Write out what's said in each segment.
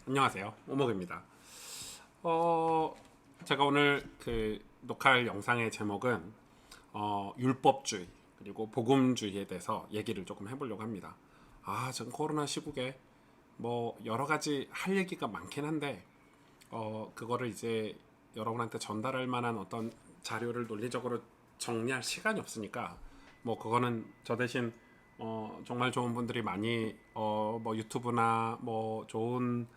안녕하세요. 오목입니다. 제가 오늘 녹화할 영상의 제목은 율법주의 그리고 복음주의에 대해서 얘기를 조금 해보려고 합니다. 지금 코로나 시국에 뭐 여러 가지 할 얘기가 많긴 한데 그거를 이제 여러분한테 전달할 만한 어떤 자료를 논리적으로 정리할 시간이 없으니까 뭐 그거는 저 대신 정말 좋은 분들이 많이 뭐 유튜브나 뭐 좋은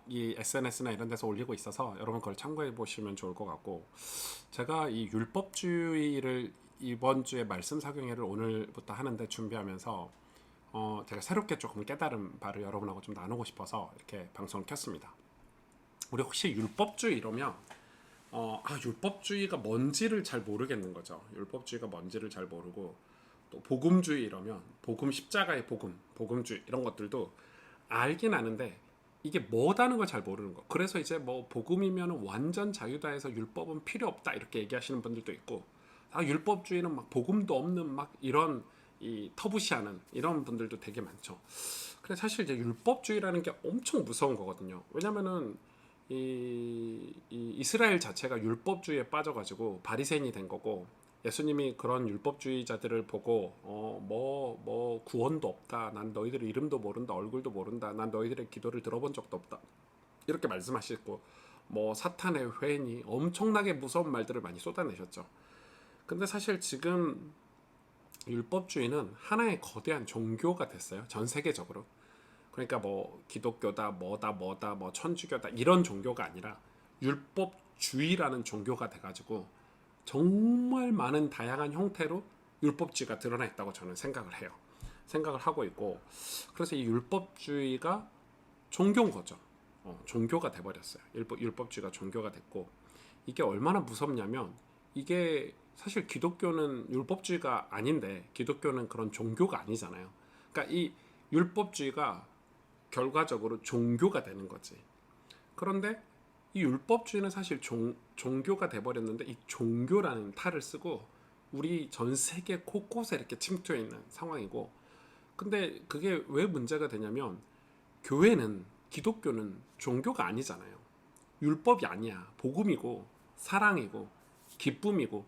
이 SNS나 이런 데서 올리고 있어서 여러분 그걸 참고해 보시면 좋을 것 같고, 제가 이 율법주의를 이번 주에 말씀 사경회를 오늘부터 하는데 준비하면서 제가 새롭게 조금 깨달은 바를 여러분하고 좀 나누고 싶어서 이렇게 방송을 켰습니다. 우리 혹시 율법주의 이러면 율법주의가 뭔지를 잘 모르겠는 거죠. 율법주의가 뭔지를 잘 모르고, 또 복음주의 이러면 복음, 십자가의 복음, 복음주의 이런 것들도 알긴 아는데 이게 뭐다는 걸 잘 모르는 거. 그래서 이제 뭐 복음이면 완전 자유다 해서 율법은 필요 없다 이렇게 얘기하시는 분들도 있고, 율법주의는 막 복음도 없는 막 이런 이 터부시하는 이런 분들도 되게 많죠. 그래 사실 이제 율법주의라는 게 엄청 무서운 거거든요. 왜냐면은 이 이스라엘 자체가 율법주의에 빠져가지고 바리새인이 된 거고, 예수님이 그런 율법주의자들을 보고 뭐 구원도 없다, 난 너희들의 이름도 모른다, 얼굴도 모른다, 난 너희들의 기도를 들어본 적도 없다 이렇게 말씀하시고, 뭐 사탄의 회인이 엄청나게 무서운 말들을 많이 쏟아내셨죠. 근데 사실 지금 율법주의는 하나의 거대한 종교가 됐어요, 전 세계적으로. 그러니까 뭐 기독교다 뭐다 뭐 천주교다 이런 종교가 아니라 율법주의라는 종교가 돼가지고 정말 많은 다양한 형태로 율법주의가 드러나 있다고 저는 생각을 해요. 생각을 하고 있고, 그래서 이 율법주의가 종교인 거죠. 종교가 돼버렸어요. 율법주의가 종교가 됐고, 이게 얼마나 무섭냐면, 이게 사실 기독교는 율법주의가 아닌데 기독교는 그런 종교가 아니잖아요. 그러니까 이 율법주의가 결과적으로 종교가 되는 거지. 그런데 이 율법주의는 사실 종교가 돼버렸는데, 이 종교라는 탈을 쓰고 우리 전 세계 곳곳에 이렇게 침투해 있는 상황이고, 근데 그게 왜 문제가 되냐면, 교회는, 기독교는 종교가 아니잖아요. 율법이 아니야. 복음이고 사랑이고 기쁨이고.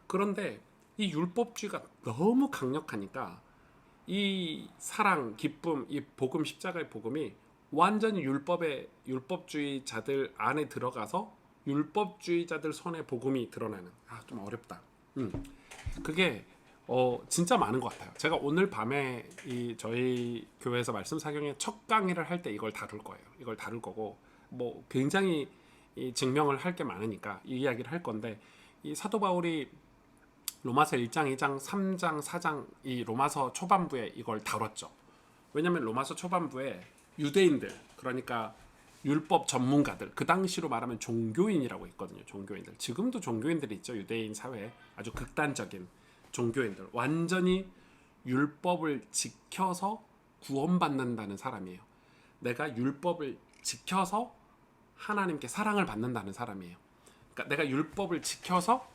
그런데 이 율법주의가 너무 강력하니까 이 사랑, 기쁨, 이 복음, 십자가의 복음이 완전히 율법주의자들 안에 들어가서 율법주의자들 손에 복음이 드러나는. 좀 어렵다. 그게 진짜 많은 것 같아요. 제가 오늘 밤에 이 저희 교회에서 말씀 사경의 첫 강의를 할 때 이걸 다룰 거예요. 이걸 다룰 거고, 뭐 굉장히 이 증명을 할 게 많으니까 이 이야기를 할 건데, 이 사도 바울이 로마서 1장, 2장, 3장, 4장 이 로마서 초반부에 이걸 다뤘죠. 왜냐하면 로마서 초반부에 유대인들, 그러니까 율법 전문가들, 그 당시로 말하면 종교인이라고 있거든요. 종교인들. 지금도 종교인들이 있죠. 유대인 사회에 아주 극단적인 종교인들, 완전히 율법을 지켜서 구원받는다는 사람이에요. 내가 율법을 지켜서 하나님께 사랑을 받는다는 사람이에요. 그러니까 내가 율법을 지켜서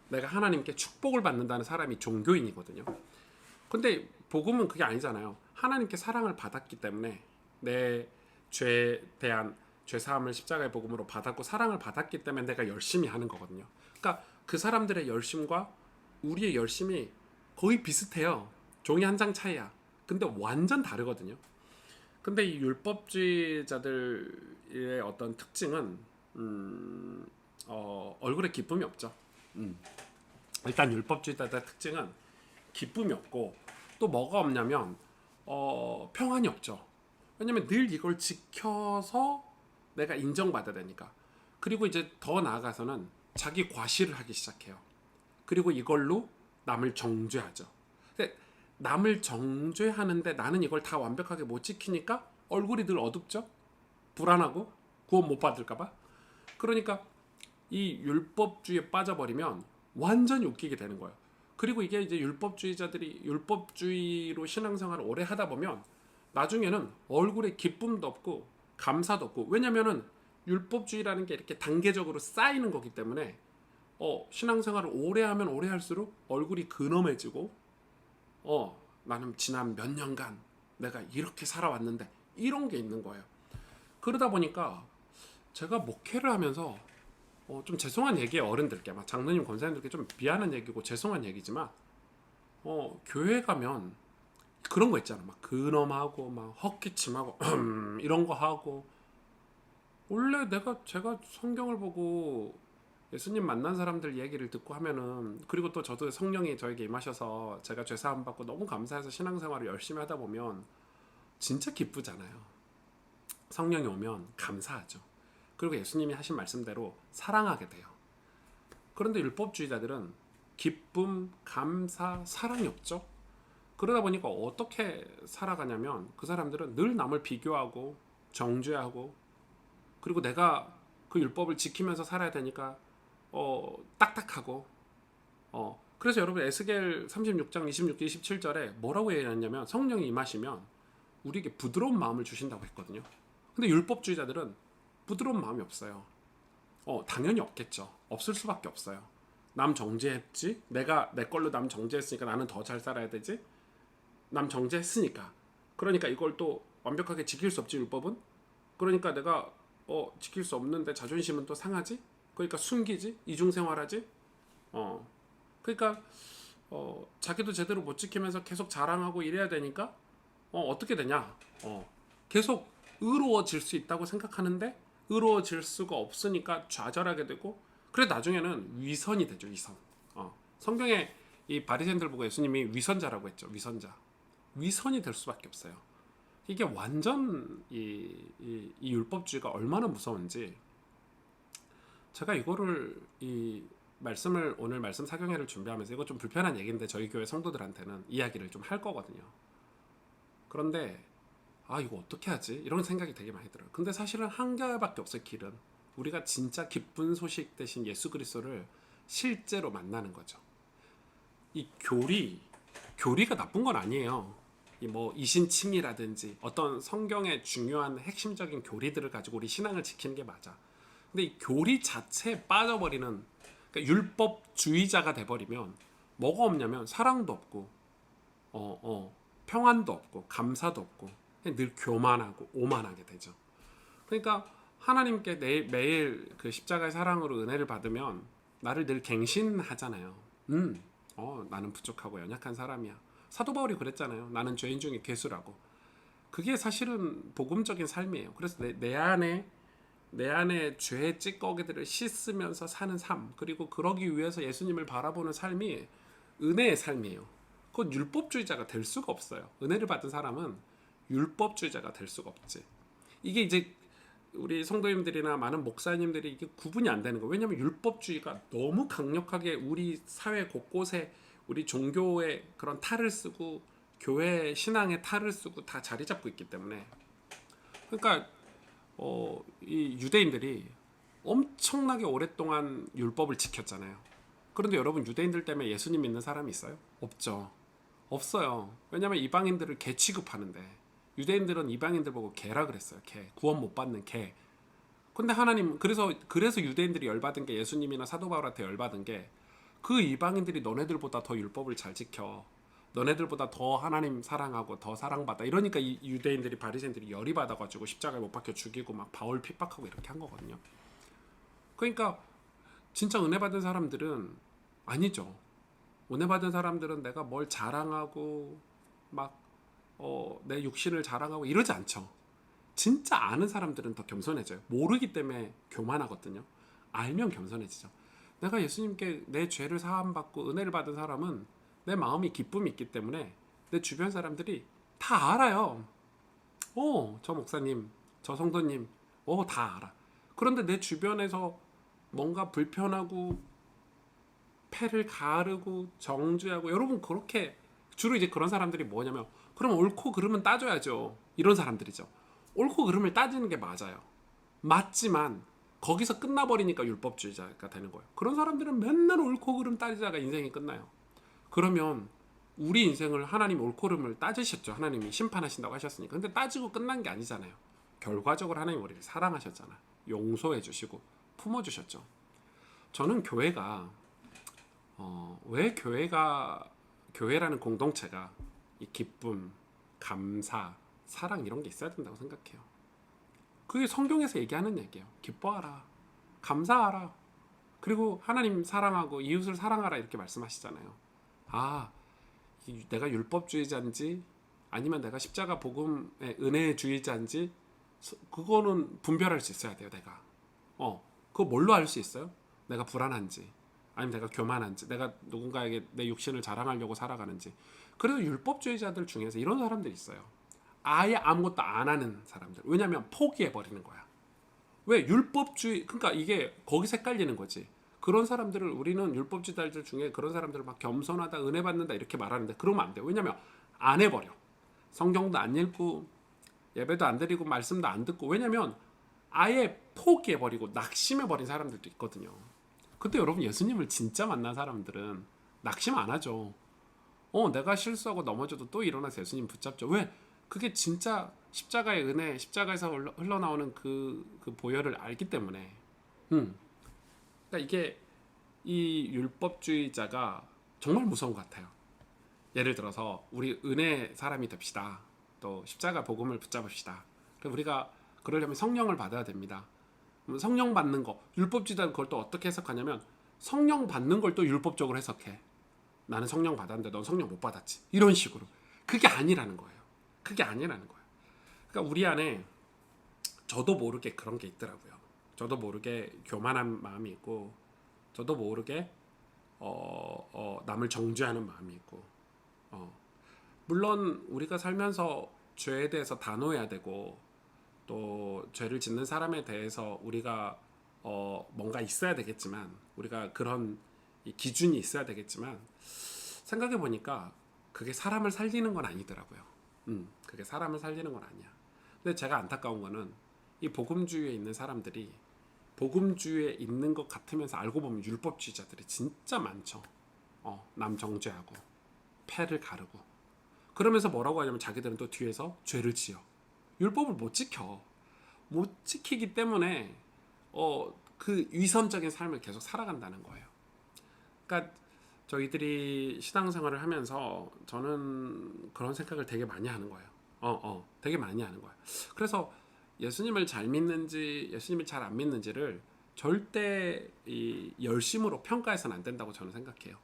내가 하나님께 축복을 받는다는 사람이 종교인이거든요. 근데 복음은 그게 아니잖아요. 하나님께 사랑을 받았기 때문에 내 죄에 대한 죄사함을 십자가의 복음으로 받았고 사랑을 받았기 때문에 내가 열심히 하는 거거든요. 그러니까 그 사람들의 열심과 우리의 열심이 거의 비슷해요. 종이 한 장 차이야. 근데 완전 다르거든요. 근데 이 율법주의자들의 어떤 특징은 얼굴에 기쁨이 없죠. 일단 율법주의자들의 특징은 기쁨이 없고, 또 뭐가 없냐면 평안이 없죠. 왜냐면 늘 이걸 지켜서 내가 인정받아야 되니까. 그리고 이제 더 나아가서는 자기 과시를 하기 시작해요. 그리고 이걸로 남을 정죄하죠. 근데 남을 정죄하는데 나는 이걸 다 완벽하게 못 지키니까 얼굴이 늘 어둡죠. 불안하고 구원 못 받을까봐. 그러니까 이 율법주의에 빠져버리면 완전히 웃기게 되는 거예요. 그리고 이게 이제 율법주의자들이 율법주의로 신앙생활을 오래 하다 보면 나중에는 얼굴에 기쁨도 없고 감사도 없고, 왜냐면은 율법주의라는 게 이렇게 단계적으로 쌓이는 거기 때문에 신앙생활을 오래 하면 오래 할수록 얼굴이 근엄해지고, 나는 지난 몇 년간 내가 이렇게 살아왔는데 이런 게 있는 거예요. 그러다 보니까 제가 목회를 하면서 좀 죄송한 얘기예요. 어른들께 막 장로님 권사님들께 좀 미안한 얘기고 죄송한 얘기지만 교회 가면 그런 거 있잖아. 막 근엄하고 막 헛기침하고 이런 거 하고 원래 제가 성경을 보고 예수님 만난 사람들 얘기를 듣고 하면은 그리고 또 저도 성령이 저에게 임하셔서 제가 죄사함 받고 너무 감사해서 신앙생활을 열심히 하다 보면 진짜 기쁘잖아요. 성령이 오면 감사하죠. 그리고 예수님이 하신 말씀대로 사랑하게 돼요. 그런데 율법주의자들은 기쁨, 감사, 사랑이 없죠. 그러다 보니까 어떻게 살아가냐면 그 사람들은 늘 남을 비교하고 정죄하고 그리고 내가 그 율법을 지키면서 살아야 되니까 딱딱하고 그래서 여러분 에스겔 36장 26, 27절에 뭐라고 얘기했냐면 성령이 임하시면 우리에게 부드러운 마음을 주신다고 했거든요. 근데 율법주의자들은 부드러운 마음이 없어요. 당연히 없겠죠. 없을 수밖에 없어요. 남 정죄했지? 내가 내 걸로 남 정죄했으니까 나는 더 잘 살아야 되지? 남 정죄했으니까. 그러니까 이걸 또 완벽하게 지킬 수 없지 율법은? 그러니까 내가 지킬 수 없는데 자존심은 또 상하지? 그러니까 숨기지? 이중생활하지? 그러니까 자기도 제대로 못 지키면서 계속 자랑하고 이래야 되니까 어떻게 되냐? 계속 의로워질 수 있다고 생각하는데 의로워질 수가 없으니까 좌절하게 되고 그래 나중에는 위선이 되죠. 위선. 성경에 이 바리새인들 보고 예수님이 위선자라고 했죠. 위선이 될 수밖에 없어요. 이게 완전 이 율법주의가 얼마나 무서운지 제가 이거를 이 말씀을 오늘 말씀 사경회를 준비하면서 이거 좀 불편한 얘기인데 저희 교회 성도들한테는 이야기를 좀 할 거거든요. 그런데 이거 어떻게 하지? 이런 생각이 되게 많이 들어요. 근데 사실은 한 개밖에 없어요. 길은 우리가 진짜 기쁜 소식 대신 예수 그리스도를 실제로 만나는 거죠. 이 교리가 나쁜 건 아니에요. 이 뭐 이신칭이라든지 어떤 성경의 중요한 핵심적인 교리들을 가지고 우리 신앙을 지키는 게 맞아. 근데 이 교리 자체에 빠져버리는 그러니까 율법주의자가 돼버리면 뭐가 없냐면 사랑도 없고 평안도 없고 감사도 없고 늘 교만하고 오만하게 되죠. 그러니까 하나님께 매일 그 십자가의 사랑으로 은혜를 받으면 나를 늘 갱신하잖아요. 나는 부족하고 연약한 사람이야. 사도 바울이 그랬잖아요. 나는 죄인 중에 괴수라고. 그게 사실은 복음적인 삶이에요. 그래서 내 안에 죄의 찌꺼기들을 씻으면서 사는 삶, 그리고 그러기 위해서 예수님을 바라보는 삶이 은혜의 삶이에요. 그건 율법주의자가 될 수가 없어요. 은혜를 받은 사람은 율법주의자가 될 수가 없지. 이게 이제 우리 성도님들이나 많은 목사님들이 이게 구분이 안 되는 거예요. 왜냐하면 율법주의가 너무 강력하게 우리 사회 곳곳에 우리 종교의 그런 탈을 쓰고 교회 신앙의 탈을 쓰고 다 자리 잡고 있기 때문에 그러니까 이 유대인들이 엄청나게 오랫동안 율법을 지켰잖아요. 그런데 여러분 유대인들 때문에 예수님 믿는 사람이 있어요? 없죠. 없어요. 왜냐하면 이방인들을 개 취급하는데 유대인들은 이방인들 보고 개라 그랬어요. 개. 구원 못 받는 개. 근데 하나님 그래서 유대인들이 열받은 게 예수님이나 사도 바울한테 열받은 게 그 이방인들이 너네들보다 더 율법을 잘 지켜. 너네들보다 더 하나님 사랑하고 더 사랑받아. 이러니까 이 유대인들이 바리새인들이 열이 받아가지고 십자가에 못 박혀 죽이고 막 바울 핍박하고 이렇게 한 거거든요. 그러니까 진짜 은혜 받은 사람들은 아니죠. 은혜 받은 사람들은 내가 뭘 자랑하고 막 내 육신을 자랑하고 이러지 않죠. 진짜 아는 사람들은 더 겸손해져요. 모르기 때문에 교만하거든요. 알면 겸손해지죠. 내가 예수님께 내 죄를 사함받고 은혜를 받은 사람은 내 마음이 기쁨이 있기 때문에 내 주변 사람들이 다 알아요. 저 목사님, 저 성도님, 다 알아. 그런데 내 주변에서 뭔가 불편하고 패를 가르고 정죄하고 여러분 그렇게 주로 이제 그런 사람들이 뭐냐면 그럼 옳고 그름은 따져야죠. 이런 사람들이죠. 옳고 그름을 따지는 게 맞아요. 맞지만 거기서 끝나버리니까 율법주의자가 되는 거예요. 그런 사람들은 맨날 옳고 그름 따지다가 인생이 끝나요. 그러면 우리 인생을 하나님 옳고 그름을 따지셨죠. 하나님이 심판하신다고 하셨으니까. 근데 따지고 끝난 게 아니잖아요. 결과적으로 하나님 우리를 사랑하셨잖아. 용서해 주시고 품어 주셨죠. 저는 교회가 왜 교회라는 공동체가 이 기쁨, 감사, 사랑 이런 게 있어야 된다고 생각해요. 그게 성경에서 얘기하는 얘기예요. 기뻐하라, 감사하라, 그리고 하나님 사랑하고 이웃을 사랑하라 이렇게 말씀하시잖아요. 아, 내가 율법주의자인지 아니면 내가 십자가 복음의 은혜주의자인지 그거는 분별할 수 있어야 돼요. 내가 그거 뭘로 알 수 있어요? 내가 불안한지 아니면 내가 교만한지 내가 누군가에게 내 육신을 자랑하려고 살아가는지. 그래도 율법주의자들 중에서 이런 사람들이 있어요. 아예 아무것도 안 하는 사람들. 왜냐하면 포기해버리는 거야. 왜? 율법주의. 그러니까 이게 거기서 헷갈리는 거지. 그런 사람들을 우리는 율법주의자들 중에 그런 사람들을 막 겸손하다, 은혜 받는다 이렇게 말하는데 그러면 안 돼요. 왜냐하면 안 해버려. 성경도 안 읽고 예배도 안 드리고 말씀도 안 듣고. 왜냐하면 아예 포기해버리고 낙심해버린 사람들도 있거든요. 그때 여러분 예수님을 진짜 만난 사람들은 낙심 안 하죠. 내가 실수하고 넘어져도 또 일어나서 예수님 붙잡죠. 왜? 그게 진짜 십자가의 은혜, 십자가에서 흘러나오는 그 보혈을 알기 때문에. 그러니까 이게 이 율법주의자가 정말 무서운 것 같아요. 예를 들어서 우리 은혜 사람이 됩시다. 또 십자가 복음을 붙잡읍시다. 그래서 우리가 그러려면 성령을 받아야 됩니다. 성령 받는 거, 율법주의자는 그걸 또 어떻게 해석하냐면 성령 받는 걸 또 율법적으로 해석해. 나는 성령 받았는데 넌 성령 못 받았지. 이런 식으로. 그게 아니라는 거예요. 그게 아니라는 거예요. 그러니까 우리 안에 저도 모르게 그런 게 있더라고요. 저도 모르게 교만한 마음이 있고, 저도 모르게 남을 정죄하는 마음이 있고, 물론 우리가 살면서 죄에 대해서 단호해야 되고, 또 죄를 짓는 사람에 대해서 우리가 뭔가 있어야 되겠지만, 우리가 그런 기준이 있어야 되겠지만, 생각해 보니까 그게 사람을 살리는 건 아니더라고요. 그게 사람을 살리는 건 아니야. 근데 제가 안타까운 거는 이 복음주의에 있는 사람들이 복음주의에 있는 것 같으면서 알고 보면 율법주의자들이 진짜 많죠. 남 정죄하고 패를 가르고 그러면서 뭐라고 하냐면 자기들은 또 뒤에서 죄를 지어. 율법을 못 지켜. 못 지키기 때문에 그 위선적인 삶을 계속 살아간다는 거예요. 그러니까 저희들이 신앙생활을 하면서 저는 그런 생각을 되게 많이 하는 거예요. 되게 많이 하는 거예요. 그래서 예수님을 잘 믿는지 예수님을 잘 안 믿는지를 절대 이 열심으로 평가해서는 안 된다고 저는 생각해요.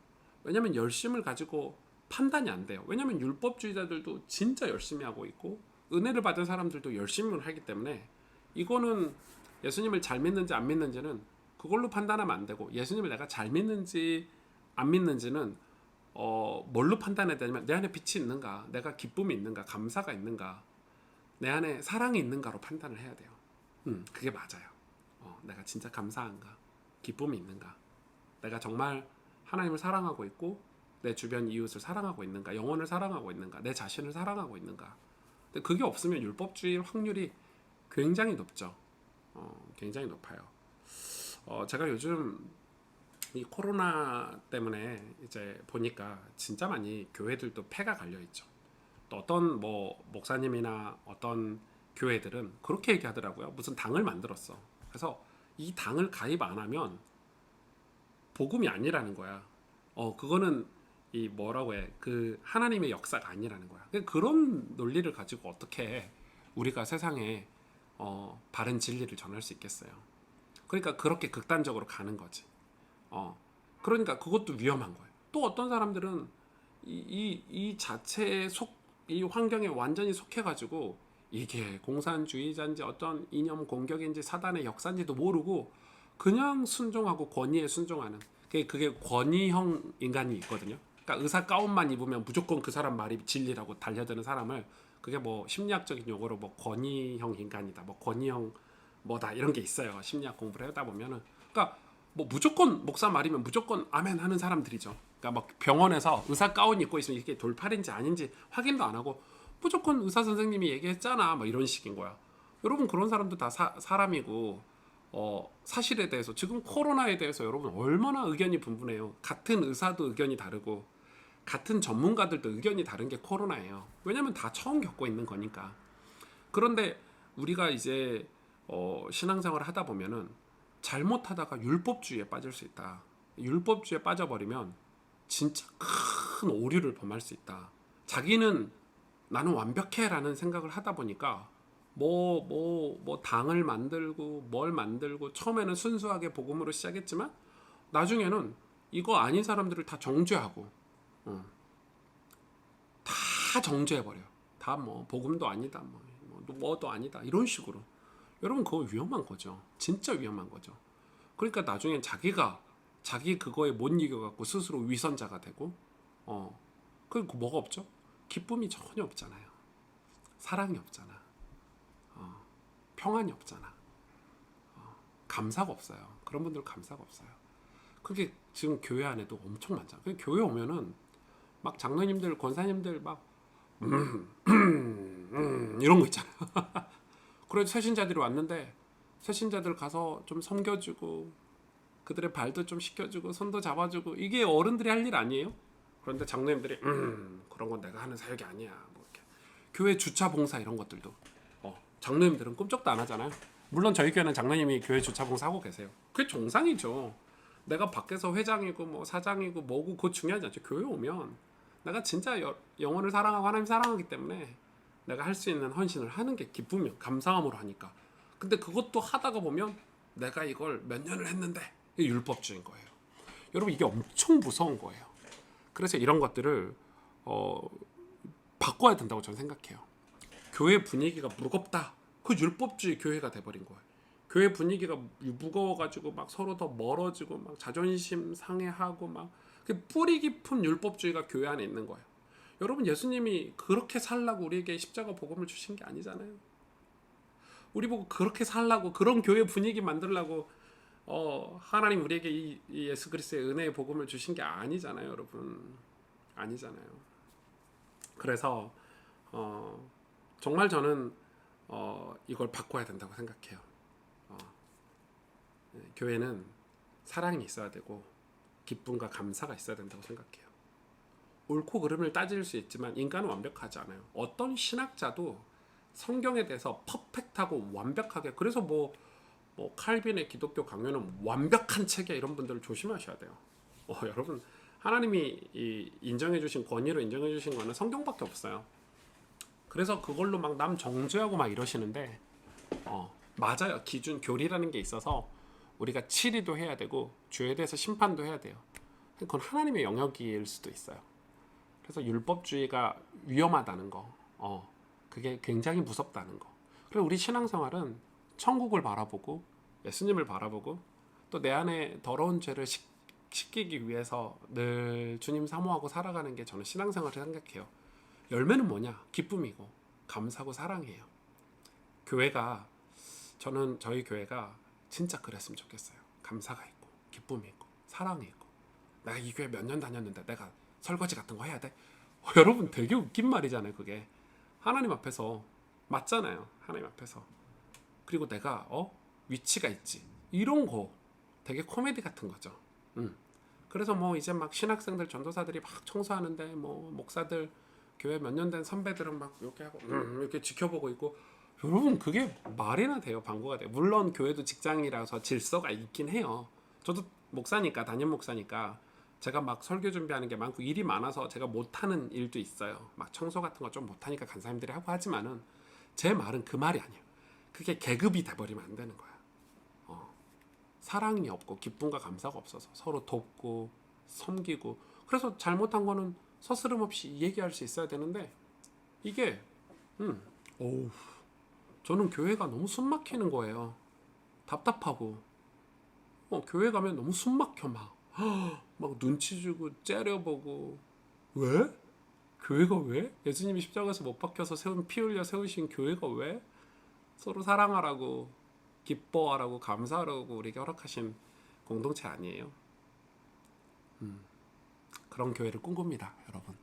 왜냐하면 열심을 가지고 판단이 안 돼요. 왜냐하면 율법주의자들도 진짜 열심히 하고 있고 은혜를 받은 사람들도 열심히 하기 때문에 이거는 예수님을 잘 믿는지 안 믿는지는 그걸로 판단하면 안 되고, 예수님을 내가 잘 믿는지 안 믿는지는 뭘로 판단해야 되냐면 내 안에 빛이 있는가, 내가 기쁨이 있는가, 감사가 있는가, 내 안에 사랑이 있는가로 판단을 해야 돼요. 그게 맞아요. 내가 진짜 감사한가, 기쁨이 있는가, 내가 정말 하나님을 사랑하고 있고 내 주변 이웃을 사랑하고 있는가, 영혼을 사랑하고 있는가, 내 자신을 사랑하고 있는가. 근데 그게 없으면 율법주의 확률이 굉장히 높죠. 굉장히 높아요. 제가 요즘 이 코로나 때문에 이제 보니까 진짜 많이 교회들도 폐가 갈려 있죠. 또 어떤 뭐 목사님이나 어떤 교회들은 그렇게 얘기하더라고요. 무슨 당을 만들었어. 그래서 이 당을 가입 안 하면 복음이 아니라는 거야. 그거는 이 뭐라고 해? 그 하나님의 역사가 아니라는 거야. 그런 논리를 가지고 어떻게 우리가 세상에 바른 진리를 전할 수 있겠어요. 그러니까 그렇게 극단적으로 가는 거지. 그러니까 그것도 위험한 거예요. 또 어떤 사람들은 이 자체의 이 환경에 완전히 속해가지고 이게 공산주의자인지 어떤 이념 공격인지 사단의 역사인지도 모르고 그냥 순종하고 권위에 순종하는, 그게 권위형 인간이 있거든요. 그러니까 의사 가운만 입으면 무조건 그 사람 말이 진리라고 달려드는 사람을, 그게 뭐 심리학적인 용어로 뭐 권위형 인간이다, 뭐 권위형 뭐다 이런 게 있어요. 심리학 공부를 하다 보면은. 그러니까 뭐 무조건 목사 말이면 무조건 아멘 하는 사람들이죠. 그러니까 막 병원에서 의사 가운 입고 있으면 이게 돌팔인지 아닌지 확인도 안 하고 무조건 의사 선생님이 얘기했잖아 뭐 이런 식인 거야. 여러분 그런 사람도 다 사람이고 사실에 대해서, 지금 코로나에 대해서 여러분 얼마나 의견이 분분해요. 같은 의사도 의견이 다르고 같은 전문가들도 의견이 다른 게 코로나예요. 왜냐면 다 처음 겪고 있는 거니까. 그런데 우리가 이제 신앙생활을 하다 보면은 잘못하다가 율법주의에 빠질 수 있다. 율법주의에 빠져버리면 진짜 큰 오류를 범할 수 있다. 자기는 나는 완벽해라는 생각을 하다 보니까 뭐 당을 만들고 뭘 만들고 처음에는 순수하게 복음으로 시작했지만 나중에는 이거 아닌 사람들을 다 정죄하고 다 정죄해버려. 다 뭐 복음도 아니다, 뭐도 아니다 이런 식으로. 여러분 그거 위험한 거죠. 진짜 위험한 거죠. 그러니까 나중엔 자기 그거에 못 이겨갖고 스스로 위선자가 되고 그리고 뭐가 없죠? 기쁨이 전혀 없잖아요. 사랑이 없잖아. 평안이 없잖아. 감사가 없어요. 그런 분들 감사가 없어요. 그게 지금 교회 안에도 엄청 많잖아. 교회 오면은 막 장로님들, 권사님들 막 이런 거 있잖아. 그래도 새신자들이 왔는데 새신자들 가서 좀 섬겨주고 그들의 발도 좀 씻겨주고 손도 잡아주고 이게 어른들이 할 일 아니에요? 그런데 장로님들이 그런 건 내가 하는 사역이 아니야. 뭐 이렇게. 교회 주차 봉사 이런 것들도 장로님들은 꿈쩍도 안 하잖아요. 물론 저희 교회는 장로님이 교회 주차 봉사 하고 계세요. 그게 정상이죠. 내가 밖에서 회장이고 뭐 사장이고 뭐고 그거 중요하지 않죠. 교회 오면 내가 진짜 영혼을 사랑하고 하나님 사랑하기 때문에 내가 할 수 있는 헌신을 하는 게 기쁨이요. 감사함으로 하니까. 근데 그것도 하다가 보면 내가 이걸 몇 년을 했는데 이게 율법주의인 거예요. 여러분 이게 엄청 무서운 거예요. 그래서 이런 것들을 바꿔야 된다고 저는 생각해요. 교회 분위기가 무겁다. 그 율법주의 교회가 돼버린 거예요. 교회 분위기가 무거워가지고 막 서로 더 멀어지고 막 자존심 상해하고 막 뿌리 깊은 율법주의가 교회 안에 있는 거예요. 여러분 예수님이 그렇게 살라고 우리에게 십자가 복음을 주신 게 아니잖아요. 우리 보고 그렇게 살라고 그런 교회 분위기 만들라고 하나님 우리에게 이 예수 그리스도의 은혜의 복음을 주신 게 아니잖아요, 여러분. 아니잖아요. 그래서 정말 저는 이걸 바꿔야 된다고 생각해요. 교회는 사랑이 있어야 되고 기쁨과 감사가 있어야 된다고 생각해요. 옳고 그름을 따질 수 있지만 인간은 완벽하지 않아요. 어떤 신학자도 성경에 대해서 퍼펙트하고 완벽하게 그래서 뭐 칼빈의 기독교 강요는 완벽한 책이야 이런 분들을 조심하셔야 돼요. 여러분 하나님이 인정해 주신 권위로 인정해 주신 거는 성경밖에 없어요. 그래서 그걸로 막 남 정죄하고 막 이러시는데 맞아요. 기준 교리라는 게 있어서 우리가 치리도 해야 되고 죄에 대해서 심판도 해야 돼요. 그건 하나님의 영역일 수도 있어요. 그래서 율법주의가 위험하다는 거, 그게 굉장히 무섭다는 거. 그리고 우리 신앙생활은 천국을 바라보고 예수님을 바라보고 또 내 안에 더러운 죄를 씻기기 위해서 늘 주님 사모하고 살아가는 게 저는 신앙생활을 생각해요. 열매는 뭐냐? 기쁨이고 감사고 사랑이에요. 교회가 저는 저희 교회가 진짜 그랬으면 좋겠어요. 감사가 있고 기쁨이 있고 사랑이 있고 내가 이 교회 몇 년 다녔는데 내가 설거지 같은 거 해야 돼? 여러분 되게 웃긴 말이잖아요. 그게 하나님 앞에서 맞잖아요. 하나님 앞에서. 그리고 내가 위치가 있지. 이런 거 되게 코미디 같은 거죠. 그래서 뭐 이제 막 신학생들 전도사들이 막 청소하는데 뭐 목사들 교회 몇 년 된 선배들은 막 이렇게 하고 이렇게 지켜보고 있고 여러분 그게 말이나 돼요? 방구가 돼요? 물론 교회도 직장이라서 질서가 있긴 해요. 저도 목사니까 담임 목사니까 제가 막 설교 준비하는 게 많고 일이 많아서 제가 못하는 일도 있어요. 막 청소 같은 거 좀 못하니까 간사님들이 하고 하지만은 제 말은 그 말이 아니에요. 그게 계급이 돼버리면 안 되는 거야. 사랑이 없고 기쁨과 감사가 없어서 서로 돕고 섬기고 그래서 잘못한 거는 서스름 없이 얘기할 수 있어야 되는데 이게 저는 교회가 너무 숨 막히는 거예요. 답답하고 교회 가면 너무 숨 막혀 막 눈치 주고 째려보고 왜? 교회가 왜? 예수님이 십자가에서 못 박혀서 피 흘려 세우신 교회가 왜? 서로 사랑하라고 기뻐하라고 감사하라고 우리에게 허락하신 공동체 아니에요? 그런 교회를 꿈꿉니다, 여러분.